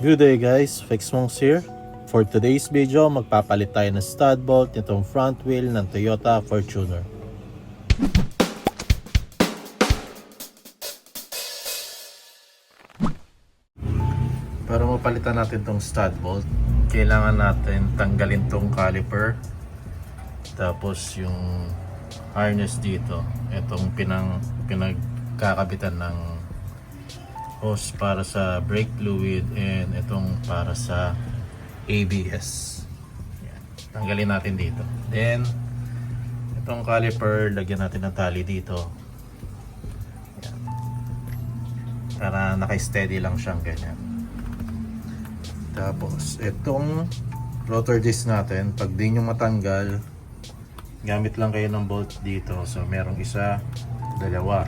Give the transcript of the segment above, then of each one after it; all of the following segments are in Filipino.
Good day guys, Fixmonks here. For today's video, magpapalit tayo ng stud bolt nitong front wheel ng Toyota Fortuner. Para mapalitan natin tong stud bolt, kailangan natin tanggalin tong caliper. Tapos yung harness dito, itong pinagkakabitan ng hose para sa brake fluid and itong para sa ABS. Yan. Tanggalin natin dito. Then itong caliper, lagyan natin ng tali dito. Yan. Para naka-steady lang siyang ganyan. Tapos itong rotor disc natin, pag di nyo matanggal, gamit lang kayo ng bolt dito. So merong isa, dalawa.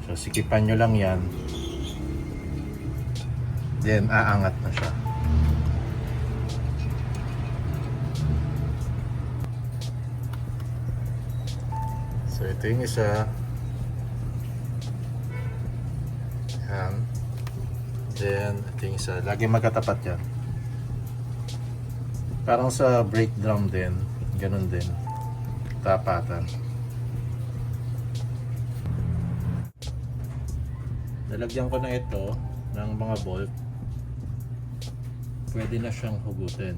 So sikipan nyo lang yan. Then aangat na siya. So ito yung isa. Yan. Then ito yung isa. Lagi magkatapat yan. Parang sa brake drum din. Ganun din. Tapatan. Nalagyan ko na ito ng mga bolt. Pwede na siyang hugutin.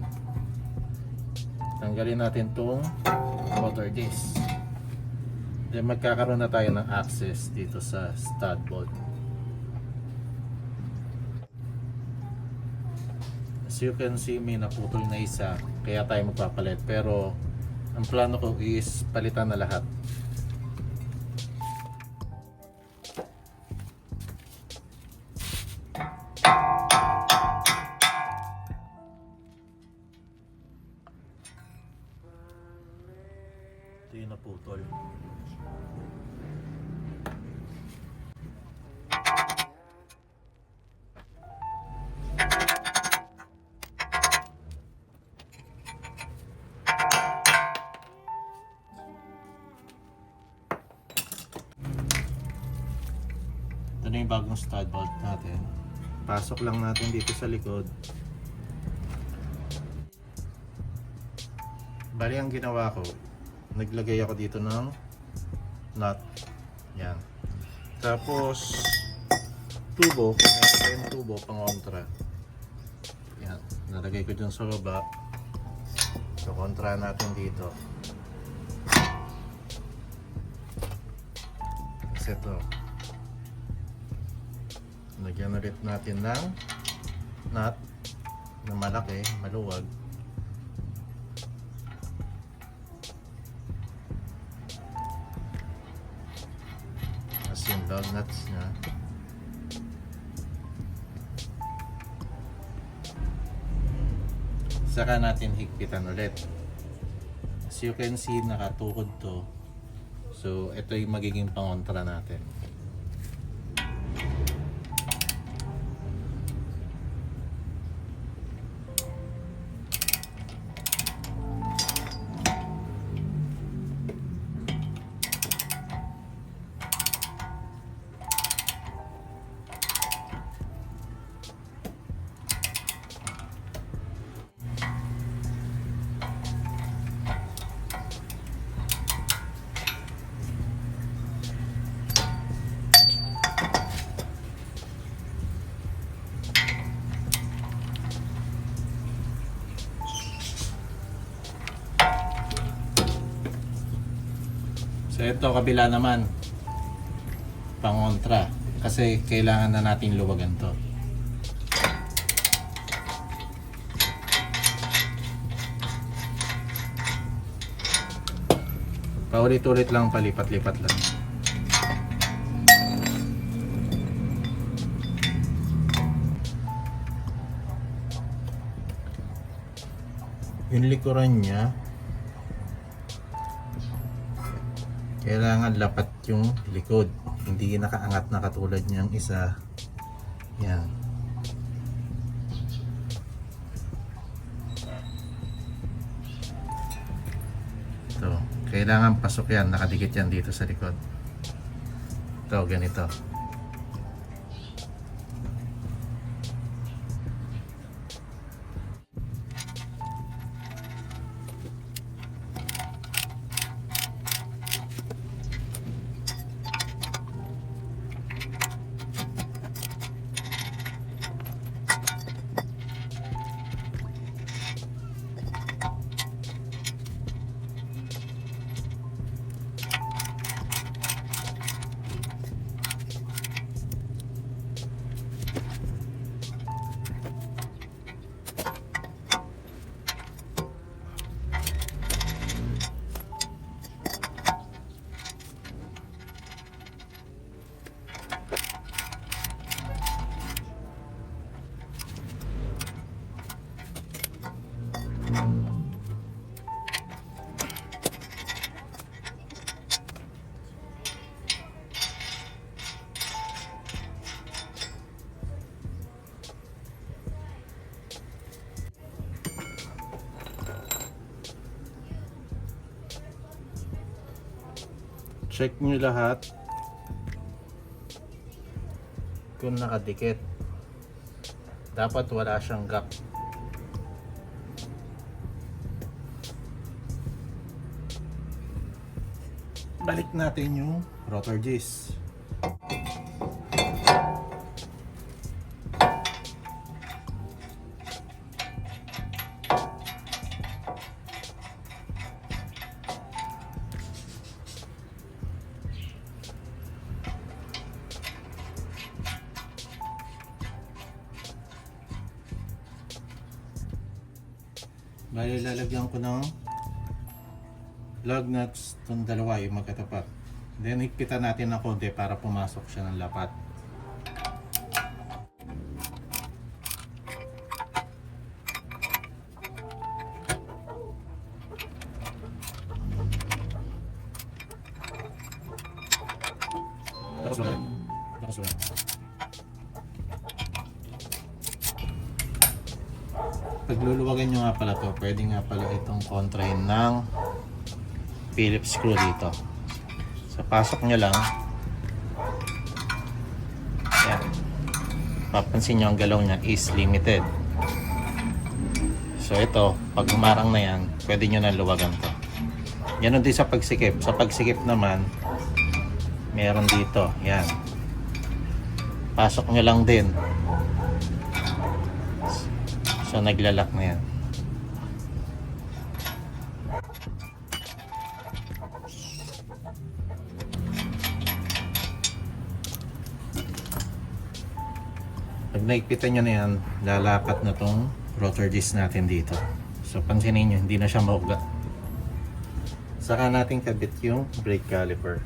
Tanggalin natin tong rotor disc. Then magkakaroon na tayo ng access dito sa stud bolt. As you can see, may naputol na isa, kaya tayo magpapalit. Pero ang plano ko is palitan na lahat. Ito yung naputol. Ito na yung bagong stud bolt natin. Pasok lang natin dito sa likod. Bali ang ginawa ko, naglagay ako dito ng nut. Yan. Tapos tubo, kung meron tayong tubo pang kontra. Yan. Nalagay ko dun sa baba. So kontra natin dito. Kasi ito. Lagyan ulit natin ng nut na malaki, maluwag. Yung lug nuts niya. Saka natin higpitan ulit. As you can see, nakatuhod to. So ito yung magiging pangontra natin. So ito kabila naman pangontra kasi kailangan na natin luwagan to. Paulit-ulit lang, palipat-lipat lang. Yung likuran niya, kailangan lapat yung likod, hindi nakaangat na katulad niyang isa. Yan. Ito, kailangan pasok yan, nakadikit yan dito sa likod. Ito, ganito. check nyo lahat kung nakadikit. Dapat wala siyang gap. Balik natin yung rotor disc. Bali, lalagyan ko ng lug nuts itong dalawa, yung magkatapat. Then higpitan natin ng konti para pumasok siya ng lapat. Lakas ulit. Pagluluwagan nyo nga pala to, pwede nga pala itong kontrahin ng Phillips screw dito. So pasok nyo lang. Yan. Papansin nyo ang galaw niya is limited. So ito, pag umarang na yan, pwede nyo na luwagan to. Yan din sa pagsikip. Sa pagsikip naman, meron dito. Yan. Pasok nyo lang din. So naglalak na yan. Pag naigpitan nyo na yan, lalapat na tong rotor disc natin dito. So pansinin nyo, hindi na siya mauga. Saka natin kabit yung brake caliper.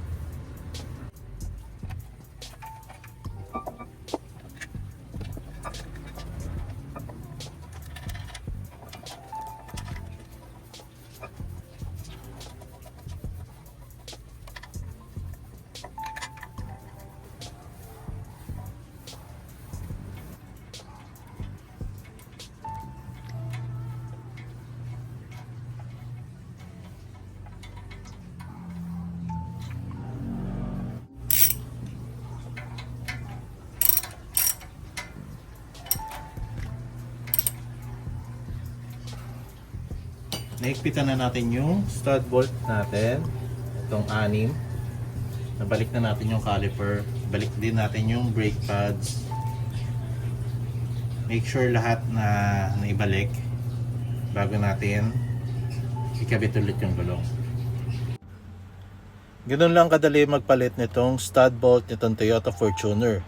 Naigpitan na natin yung stud bolt natin. Itong 6. Nabalik na natin yung caliper. Balik din natin yung brake pads. Make sure lahat na naibalik bago natin ikabit ulit yung gulong. Ganun lang kadali magpalit nitong stud bolt nitong Toyota Fortuner.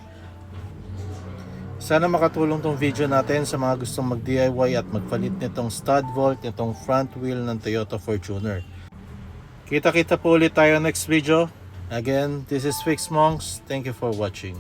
Sana makatulong tong video natin sa mga gustong mag-DIY at magpalit nitong stud bolt nitong front wheel ng Toyota Fortuner. Kita-kita po ulit tayo next video. Again, this is Fix Monks. Thank you for watching.